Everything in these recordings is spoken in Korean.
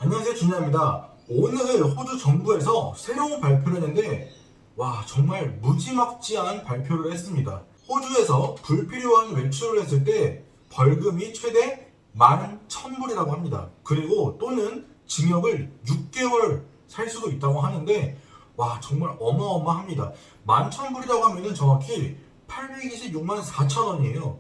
안녕하세요, 준야입니다. 오늘 호주 정부에서 새로운 발표를 했는데 와, 정말 무지막지한 발표를 했습니다. 호주에서 불필요한 외출을 했을 때 벌금이 최대 11,000불이라고 합니다. 그리고 또는 징역을 6개월 살 수도 있다고 하는데 와, 정말 어마어마합니다. 11,000불이라고 하면은 정확히 826만 4천 원이에요.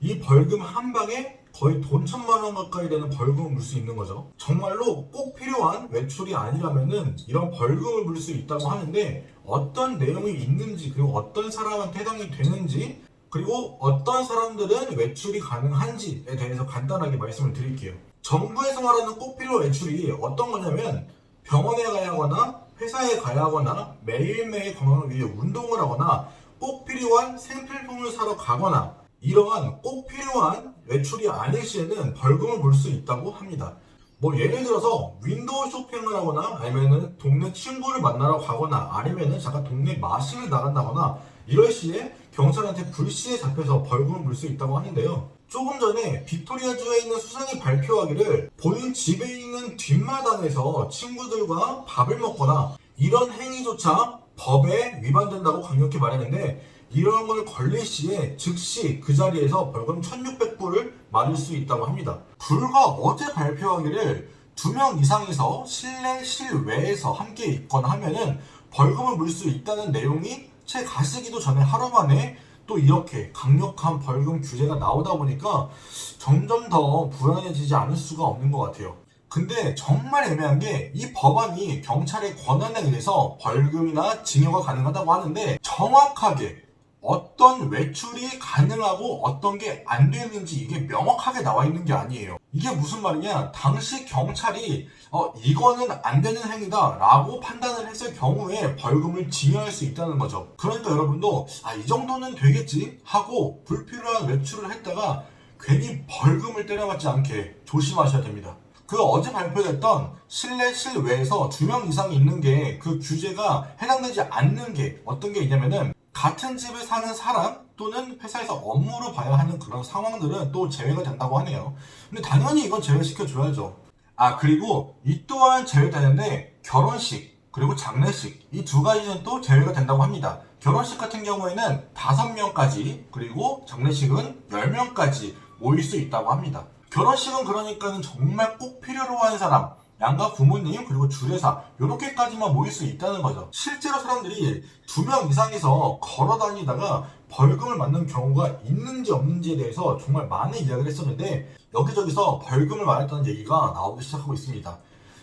이 벌금 한 방에 거의 돈 1,000만 원 가까이 되는 벌금을 물 수 있는 거죠. 정말로 꼭 필요한 외출이 아니라면은 이런 벌금을 물 수 있다고 하는데 어떤 내용이 있는지, 그리고 어떤 사람한테 해당이 되는지, 그리고 어떤 사람들은 외출이 가능한지에 대해서 간단하게 말씀을 드릴게요. 정부에서 말하는 꼭 필요 외출이 어떤 거냐면 병원에 가야 하거나 회사에 가야 하거나 매일매일 건강을 위해 운동을 하거나 꼭 필요한 생필품을 사러 가거나 이러한 꼭 필요한 외출이 아닐 시에는 벌금을 물 수 있다고 합니다. 뭐 예를 들어서 윈도우 쇼핑을 하거나 아니면은 동네 친구를 만나러 가거나 아니면은 잠깐 동네 마실을 나간다거나 이럴 시에 경찰한테 불시에 잡혀서 벌금을 물 수 있다고 하는데요. 조금 전에 빅토리아주에 있는 수상이 발표하기를 본인 집에 있는 뒷마당에서 친구들과 밥을 먹거나 이런 행위조차 법에 위반된다고 강력히 말했는데 이런 걸 걸릴 시에 즉시 그 자리에서 벌금 1,600불을 맞을 수 있다고 합니다. 불과 어제 발표하기를 2명 이상이서 실내 실외에서 함께 있거나 하면은 벌금을 물 수 있다는 내용이 채 가시기도 전에 하루 만에 또 이렇게 강력한 벌금 규제가 나오다 보니까 점점 더 불안해지지 않을 수가 없는 것 같아요. 근데 정말 애매한 게 이 법안이 경찰의 권한에 의해서 벌금이나 징역이 가능하다고 하는데 정확하게 어떤 외출이 가능하고 어떤 게 안 되는지 이게 명확하게 나와 있는 게 아니에요. 이게 무슨 말이냐? 당시 경찰이 이거는 안 되는 행위다 라고 판단을 했을 경우에 벌금을 징여할 수 있다는 거죠. 그러니까 여러분도 이 정도는 되겠지 하고 불필요한 외출을 했다가 괜히 벌금을 때려맞지 않게 조심하셔야 됩니다. 그 어제 발표됐던 실내 실외에서 2명 이상이 있는 게 그 규제가 해당되지 않는 게 어떤 게 있냐면은 같은 집에 사는 사람 또는 회사에서 업무를 봐야 하는 그런 상황들은 또 제외가 된다고 하네요. 근데 당연히 이건 제외시켜줘야죠. 그리고 이 또한 제외되는데 결혼식 그리고 장례식 이 두 가지는 또 제외가 된다고 합니다. 결혼식 같은 경우에는 5명까지 그리고 장례식은 10명까지 모일 수 있다고 합니다. 결혼식은 그러니까는 정말 꼭 필요로 하는 사람 양가 부모님 그리고 주례사 이렇게까지만 모일 수 있다는 거죠. 실제로 사람들이 2명 이상이서 걸어 다니다가 벌금을 맞는 경우가 있는지 없는지에 대해서 정말 많은 이야기를 했었는데 여기저기서 벌금을 맞았다는 얘기가 나오기 시작하고 있습니다.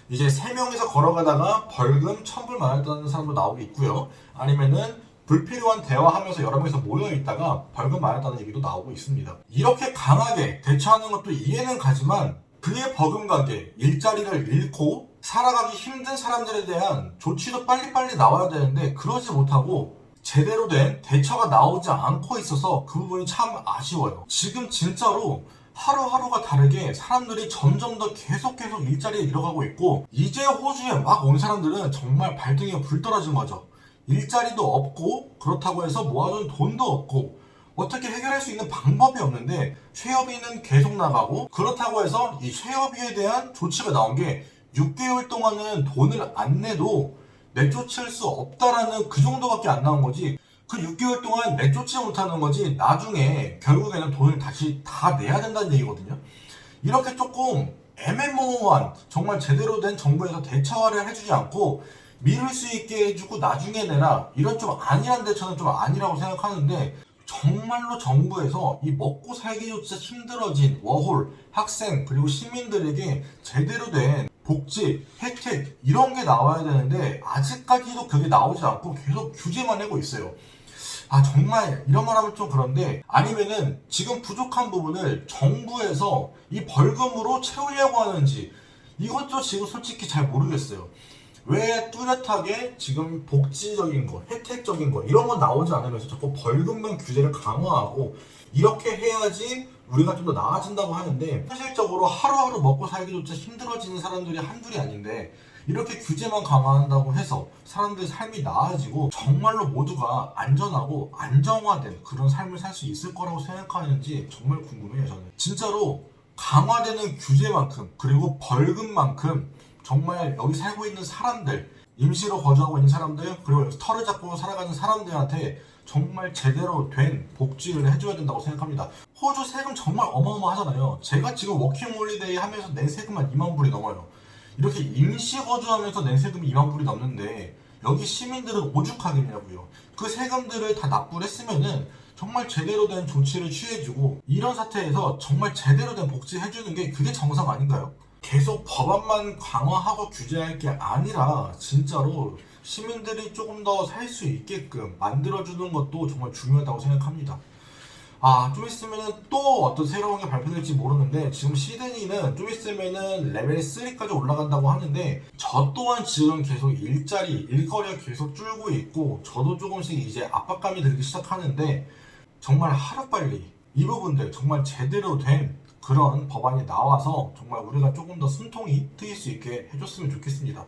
이제 3명이서 걸어가다가 벌금 1,000불 맞았다는 사람도 나오고 있고요. 아니면은 불필요한 대화하면서 여러 명이서 모여있다가 벌금 맞았다는 얘기도 나오고 있습니다. 이렇게 강하게 대처하는 것도 이해는 가지만 그의 버금가게 일자리를 잃고 살아가기 힘든 사람들에 대한 조치도 빨리빨리 나와야 되는데 그러지 못하고 제대로 된 대처가 나오지 않고 있어서 그 부분이 참 아쉬워요. 지금 진짜로 하루하루가 다르게 사람들이 점점 더 계속 일자리를 잃어가고 있고 이제 호주에 막 온 사람들은 정말 발등에 불 떨어진 거죠. 일자리도 없고 그렇다고 해서 모아둔 돈도 없고 어떻게 해결할 수 있는 방법이 없는데 쇠업비는 계속 나가고 그렇다고 해서 이 쇠업비에 대한 조치가 나온 게 6개월 동안은 돈을 안 내도 내쫓을 수 없다라는 그 정도밖에 안 나온 거지 그 6개월 동안 내쫓지 못하는 거지 나중에 결국에는 돈을 다시 다 내야 된다는 얘기거든요. 이렇게 조금 애매모호한 정말 제대로 된 정부에서 대처를 해주지 않고 미룰 수 있게 해주고 나중에 내라 이런 좀 안일한 대처는 좀 아니라고 생각하는데 정말로 정부에서 이 먹고 살기조차 힘들어진 워홀, 학생, 그리고 시민들에게 제대로 된 복지, 혜택 이런 게 나와야 되는데 아직까지도 그게 나오지 않고 계속 규제만 내고 있어요. 정말 이런 말 하면 좀 그런데 아니면은 지금 부족한 부분을 정부에서 이 벌금으로 채우려고 하는지 이것도 지금 솔직히 잘 모르겠어요. 왜 뚜렷하게 지금 복지적인 거, 혜택적인 거 이런 거 나오지 않으면서 자꾸 벌금만 규제를 강화하고 이렇게 해야지 우리가 좀 더 나아진다고 하는데 현실적으로 하루하루 먹고 살기조차 힘들어지는 사람들이 한둘이 아닌데 이렇게 규제만 강화한다고 해서 사람들의 삶이 나아지고 정말로 모두가 안전하고 안정화된 그런 삶을 살 수 있을 거라고 생각하는지 정말 궁금해요. 저는 진짜로 강화되는 규제만큼 그리고 벌금만큼 정말 여기 살고 있는 사람들, 임시로 거주하고 있는 사람들, 그리고 터를 잡고 살아가는 사람들한테 정말 제대로 된 복지를 해줘야 된다고 생각합니다. 호주 세금 정말 어마어마하잖아요. 제가 지금 워킹홀리데이 하면서 낸 세금만 2만 불이 넘어요. 이렇게 임시 거주하면서 낸 세금이 2만 불이 넘는데 여기 시민들은 오죽하겠냐고요. 그 세금들을 다 납부를 했으면은 정말 제대로 된 조치를 취해주고 이런 사태에서 정말 제대로 된 복지 해주는 게 그게 정상 아닌가요? 계속 법안만 강화하고 규제할 게 아니라 진짜로 시민들이 조금 더 살 수 있게끔 만들어주는 것도 정말 중요하다고 생각합니다. 좀 있으면은 또 어떤 새로운 게 발표될지 모르는데 지금 시드니는 좀 있으면은 레벨 3까지 올라간다고 하는데 저 또한 지금 계속 일거리가 계속 줄고 있고 저도 조금씩 이제 압박감이 들기 시작하는데 정말 하루빨리 이 부분들 정말 제대로 된 그런 법안이 나와서 정말 우리가 조금 더 숨통이 트일 수 있게 해줬으면 좋겠습니다.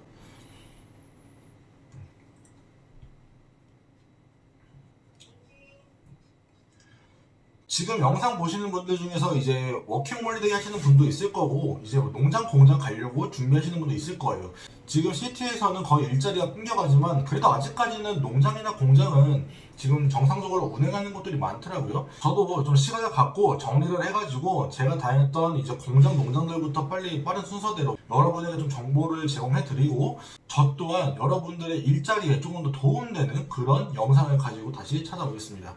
지금 영상 보시는 분들 중에서 이제 워킹홀리데이 하시는 분도 있을 거고 이제 뭐 농장 공장 가려고 준비하시는 분도 있을 거예요. 지금 시티에서는 거의 일자리가 끊겨가지만 그래도 아직까지는 농장이나 공장은 지금 정상적으로 운행하는 것들이 많더라고요. 저도 뭐 좀 시간을 갖고 정리를 해가지고 제가 다녔던 이제 공장 농장들부터 빨리 빠른 순서대로 여러분에게 좀 정보를 제공해드리고 저 또한 여러분들의 일자리에 조금 더 도움되는 그런 영상을 가지고 다시 찾아오겠습니다.